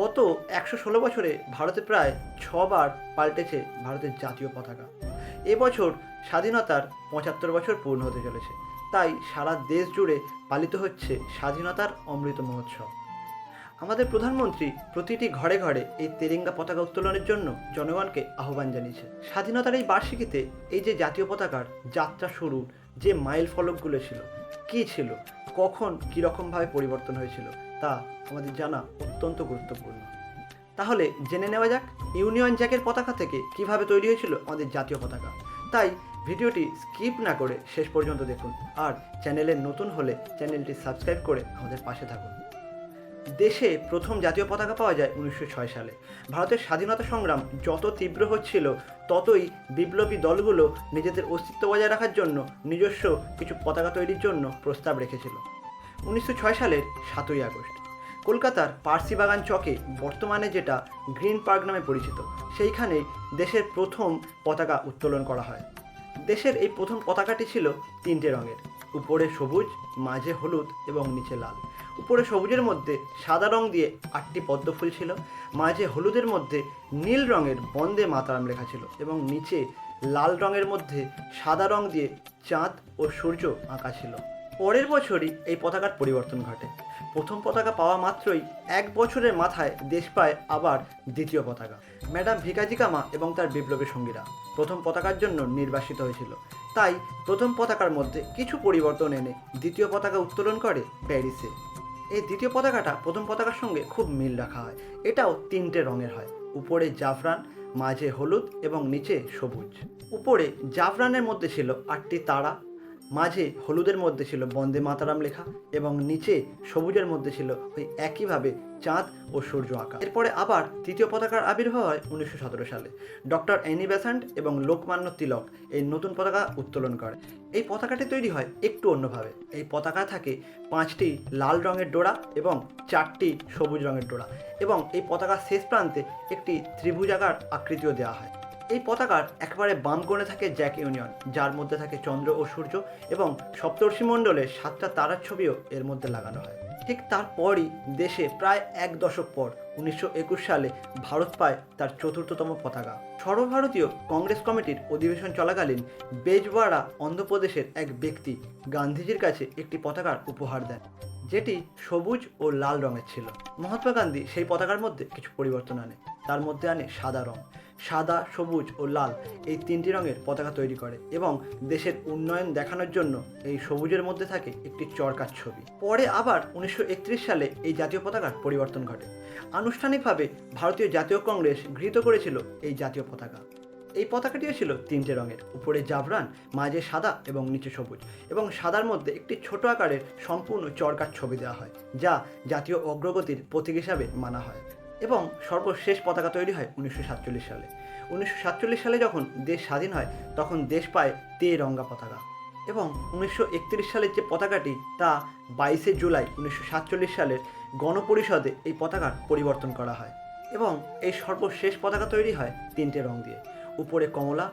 গত ১১৬ বছরে ভারতে প্রায় ৬ বার পাল্টেছে ভারতের জাতীয় পতাকা। এবছর স্বাধীনতার ৭৫ বছর পূর্ণ হতে চলেছে, তাই সারা দেশ জুড়ে পালিত হচ্ছে স্বাধীনতার অমৃত মহোৎসব। আমাদের প্রধানমন্ত্রী প্রতিটি ঘরে ঘরে এই তেরেঙ্গা পতাকা উত্তোলনের জন্য জনগণকে আহ্বান জানিয়েছে। স্বাধীনতার এই বার্ষিকীতে এই যে জাতীয় পতাকার যাত্রা শুরুর যে মাইল ফলকগুলো ছিল, কী ছিল, কখন কীরকমভাবে পরিবর্তন হয়েছিল, তা আমাদের জানা অত্যন্ত গুরুত্বপূর্ণ। তাহলে জেনে নেওয়া যাক ইউনিয়ন জ্যাকের পতাকা থেকে কিভাবে তৈরি হয়েছিল আমাদের জাতীয় পতাকা। তাই ভিডিওটি স্কিপ না করে শেষ পর্যন্ত দেখুন, আর চ্যানেলে নতুন হলে চ্যানেলটি সাবস্ক্রাইব করে আমাদের পাশে থাকুন। দেশে প্রথম জাতীয় পতাকা পাওয়া যায় ১৯০৬ সালে। ভারতের স্বাধীনতা সংগ্রাম যত তীব্র হচ্ছিল, ততই বিপ্লবী দলগুলো নিজেদের অস্তিত্ব বজায় রাখার জন্য নিজস্ব কিছু পতাকা তৈরির জন্য প্রস্তাব রেখেছিল। ১৯০৬ সালের ৭ই আগস্ট কলকাতার পার্সিবাগান চকে, বর্তমানে যেটা গ্রিন পার্ক নামে পরিচিত, সেইখানেই দেশের প্রথম পতাকা উত্তোলন করা হয়। দেশের এই প্রথম পতাকাটি ছিল 3টে রঙের, উপরে সবুজ, মাঝে হলুদ এবং নিচে লাল। উপরে সবুজের মধ্যে সাদা রং দিয়ে 8টি পদ্ম ফুল ছিল, মাঝে হলুদের মধ্যে নীল রঙের বন্দে মাতারাম লেখা ছিল এবং নিচে লাল রঙের মধ্যে সাদা রং দিয়ে চাঁদ ও সূর্য আঁকা ছিল। পরের বছরই এই পতাকার পরিবর্তন ঘটে। প্রথম পতাকা পাওয়া মাত্রই 1 বছরের মাথায় দেশ পায় আবার দ্বিতীয় পতাকা। ম্যাডাম ভিকাজি কামা এবং তার বিপ্লবী সঙ্গীরা প্রথম পতাকার জন্য নির্বাসিত হয়েছিল, তাই প্রথম পতাকার মধ্যে কিছু পরিবর্তন এনে দ্বিতীয় পতাকা উত্তোলন করে প্যারিসে। এই দ্বিতীয় পতাকাটা প্রথম পতাকার সঙ্গে খুব মিল রাখা হয়। এটাও 3টে রঙের হয়, উপরে জাফরান, মাঝে হলুদ এবং নিচে সবুজ। উপরে জাফরানের মধ্যে ছিল 8টি তারা, মাঝে হলুদের মধ্যে ছিল বন্দে মাতারাম লেখা এবং নিচে সবুজের মধ্যে ছিল ওই একইভাবে চাঁদ ও সূর্য আঁকা। এরপরে আবার তৃতীয় পতাকার আবির্ভাব হয় ১৯১৭ সালে। ডক্টর অ্যানি বেসান্ট এবং লোকমান্য তিলক এই নতুন পতাকা উত্তোলন করে। এই পতাকাটি তৈরি হয় একটু অন্যভাবে। এই পতাকা থাকে 5টি লাল রঙের ডোরা এবং 4টি সবুজ রঙের ডোরা, এবং এই পতাকার শেষ প্রান্তে একটি ত্রিভুজাকার আকৃতিও দেওয়া হয়। এই পতাকার একেবারে বাম কোণে থাকে জ্যাক ইউনিয়ন, যার মধ্যে থাকে চন্দ্র ও সূর্য, এবং সপ্তর্ষিমণ্ডলের 7টা তারার ছবিও এর মধ্যে লাগানো হয়। ঠিক তারপরই দেশে প্রায় 1 দশক পর 1921 সালে ভারত পায় তার 4র্থতম পতাকা। সর্বভারতীয় কংগ্রেস কমিটির অধিবেশন চলাকালীন বেজওয়াড়া অন্ধ্রপ্রদেশের এক ব্যক্তি গান্ধীজির কাছে একটি পতাকার উপহার দেন, যেটি সবুজ ও লাল রঙের ছিল। মহাত্মা গান্ধী সেই পতাকার মধ্যে কিছু পরিবর্তন আনে, তার মধ্যে আনে সাদা রং। সাদা, সবুজ ও লাল এই 3টি রঙের পতাকা তৈরি করে এবং দেশের উন্নয়ন দেখানোর জন্য এই সবুজের মধ্যে থাকে একটি চরকার ছবি। পরে আবার 1931 সালে এই জাতীয় পতাকার পরিবর্তন ঘটে। আনুষ্ঠানিকভাবে ভারতীয় জাতীয় কংগ্রেস গৃহীত করেছিল এই জাতীয় পতাকা। এই পতাকাটিও ছিল 3টে রঙের, উপরে জাফরান, মাঝে সাদা এবং নিচে সবুজ, এবং সাদার মধ্যে একটি ছোট আকারের সম্পূর্ণ চরকার ছবি দেওয়া হয়, যা জাতীয় অগ্রগতির প্রতীক হিসাবে মানা হয়। এবং সর্বশেষ পতাকা তৈরি হয় 1947 সালে। 1947 সালে যখন দেশ স্বাধীন হয়, তখন দেশ পায় তেরঙ্গা পতাকা। এবং 1931 সালের যে পতাকাটি, তা 22শে জুলাই 1947 সালের গণপরিষদে এই পতাকার পরিবর্তন করা হয়। এবং এই সর্বশেষ পতাকা তৈরি হয় 3টে রং দিয়ে, উপরে কমলা,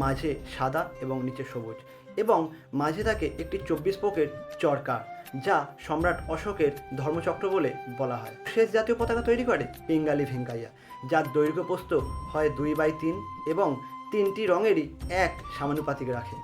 মাঝে সাদা এবং নিচে সবুজ, এবং মাঝে থাকে একটি 24 স্পোকের চরকা, যা সম্রাট অশোকের ধর্মচক্র বলে বলা হয়। শেষ জাতীয় পতাকা তৈরি করে পিঙ্গালি ভেঙ্কাইয়া, যার দৈর্ঘ্য প্রস্থ হয় 2/3 এবং 3টি রঙেরই এক সমানুপাতিক রাখে।